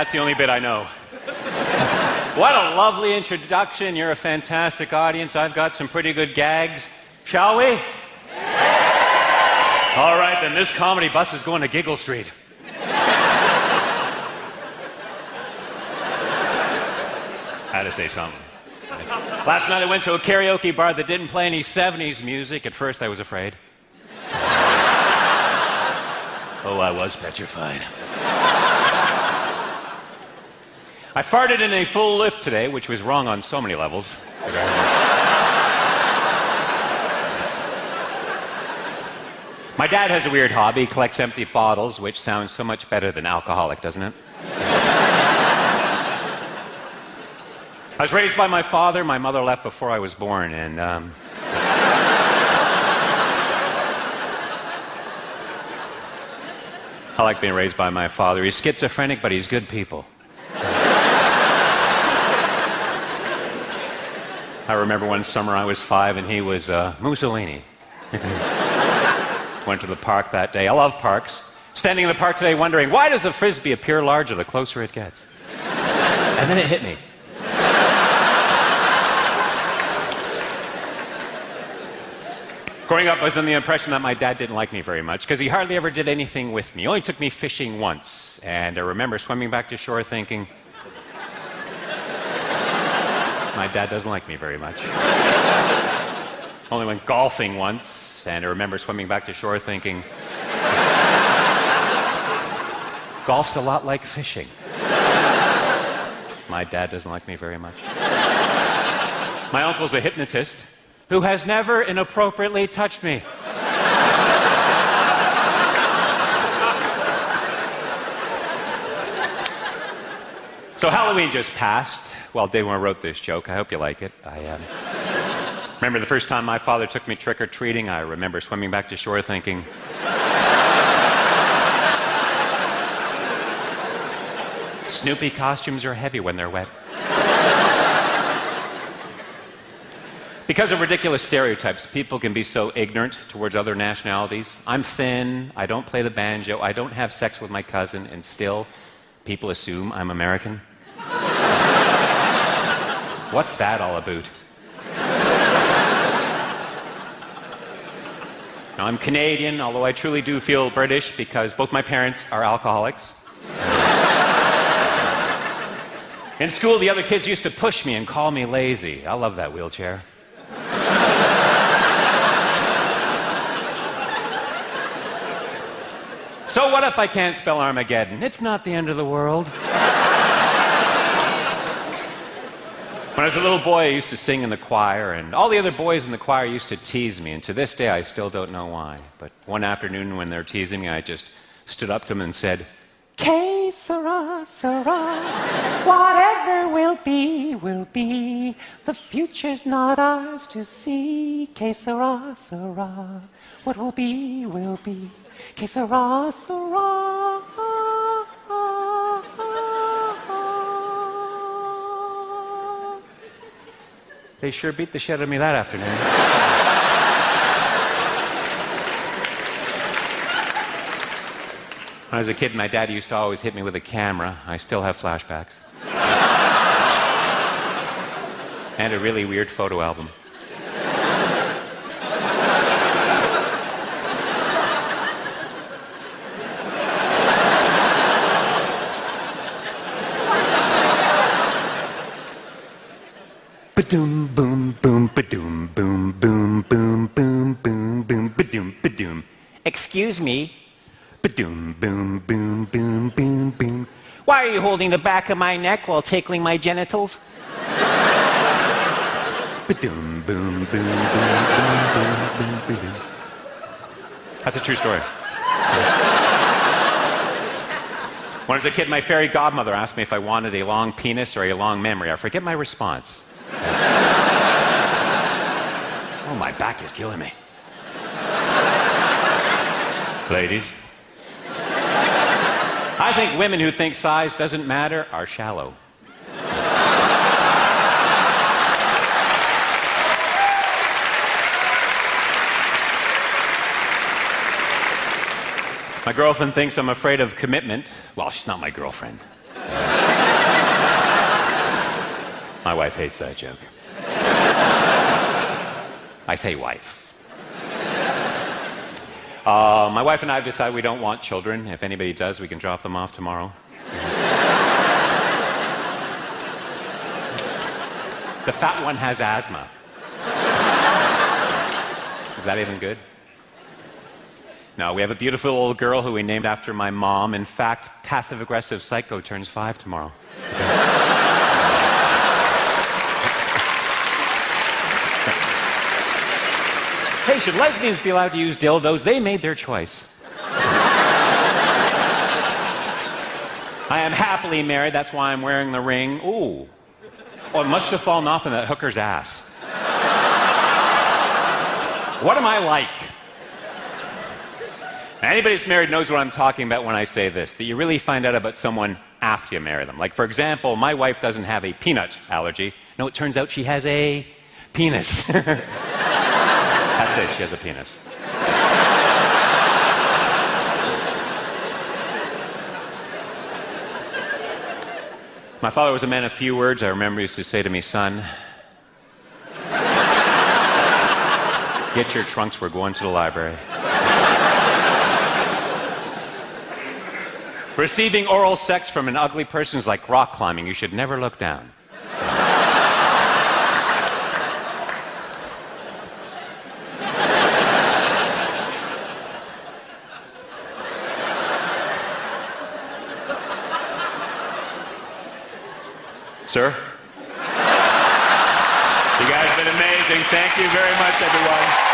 That's the only bit I know. What a lovely introduction. You're a fantastic audience. I've got some pretty good gags. Shall we? Yeah! All right, then this comedy bus is going to Giggle Street. I had to say something. Last night I went to a karaoke bar that didn't play any 70s music. At first I was afraid. Oh, I was petrified. I farted in a full lift today, which was wrong on so many levels. My dad has a weird hobby. He collects empty bottles, which sounds so much better than alcoholic, doesn't it? I was raised by my father. My mother left before I was born, and I like being raised by my father. He's schizophrenic, but he's good people. I remember one summer I was 5 and he was Mussolini. Went to the park that day. I love parks. Standing in the park today wondering, why does the frisbee appear larger the closer it gets? And then it hit me. Growing up, I was under the impression that my dad didn't like me very much because he hardly ever did anything with me. He only took me fishing once. And I remember swimming back to shore thinking, my dad doesn't like me very much. Only went golfing once, and I remember swimming back to shore thinking, golf's a lot like fishing. My dad doesn't like me very much. My uncle's a hypnotist who has never inappropriately touched me. So Halloween just passed. Well, day when I wrote this joke, I hope you like it. I remember the first time my father took me trick-or-treating. I remember swimming back to shore thinking, Snoopy costumes are heavy when they're wet. Because of ridiculous stereotypes, people can be so ignorant towards other nationalities. I'm thin, I don't play the banjo, I don't have sex with my cousin, and still, people assume I'm American. What's that all about? Now, I'm Canadian, although I truly do feel British because both my parents are alcoholics. In school, the other kids used to push me and call me lazy. I love that wheelchair. So what if I can't spell Armageddon? It's not the end of the world. When I was a little boy, I used to sing in the choir, and all the other boys in the choir used to tease me, and to this day, I still don't know why. But one afternoon when they were teasing me, I just stood up to them and said, Que sera, sera, whatever will be, will be. The future's not ours to see. Que sera, sera, what will be, will be. Que sera, sera. They sure beat the shit out of me that afternoon. When I was a kid, my dad used to always hit me with a camera. I still have flashbacks. And a really weird photo album. Ba-doom, boom, boom, ba-doom, boom, boom, boom, boom, boom, boom, ba-doom, ba-doom. Excuse me. Ba-doom, boom, boom, boom, boom, boom. Why are you holding the back of my neck while tickling my genitals? Ba-doom, boom, boom, boom, boom, boom, boom, boom. That's a true story. When I was a kid, my fairy godmother asked me if I wanted a long penis or a long memory. I forget my response. Oh, my back is killing me. Ladies, I think women who think size doesn't matter are shallow. My girlfriend thinks I'm afraid of commitment. Well, she's not my girlfriend. wife hates that joke. I say wife. My wife and I have decided we don't want children. If anybody does, we can drop them off tomorrow. The fat one has asthma. Is that even good? No, we have a beautiful old girl who we named after my mom. In fact, passive-aggressive psycho turns 5 tomorrow. Hey, should lesbians be allowed to use dildos? They made their choice. I am happily married, that's why I'm wearing the ring. Ooh. Oh, it must have fallen off in that hooker's ass. What am I like? Anybody that's married knows what I'm talking about when I say this, that you really find out about someone after you marry them. Like, for example, my wife doesn't have a peanut allergy. No, it turns out she has a penis. That's it, she has a penis. My father was a man of few words. I remember he used to say to me, son, get your trunks, we're going to the library. Receiving oral sex from an ugly person is like rock climbing. You should never look down. Sir? You guys have been amazing. Thank you very much, everyone.